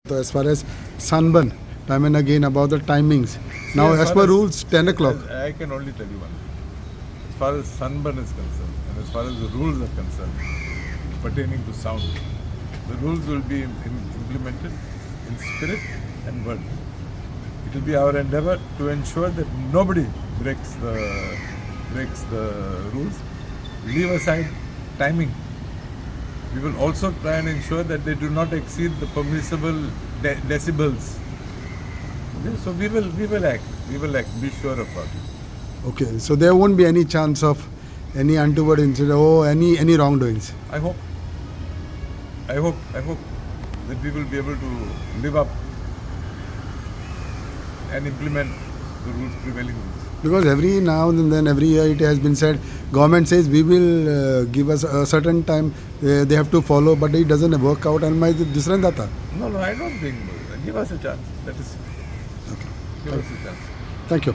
So as far as Sunburn, time and again about the timings. Now as per rules, 10 o'clock. I can only tell you one thing. As far as Sunburn is concerned, and as far as the rules are concerned, pertaining to sound, the rules will be implemented in spirit and word. It will be our endeavor to ensure that nobody breaks the rules. Leave aside timing. We will also try and ensure that they do not exceed the permissible decibels. Okay, so we will act. Be sure about it. Okay, so there won't be any chance of any untoward incident or any wrongdoings. I hope that we will be able to live up and implement the prevailing rules. Because every now and then, every year it has been said, government says we will give us a certain time they have to follow, but it doesn't work out. And my different data. No, I don't think. Give us a chance. That is. Okay. Give us a chance. Thank you.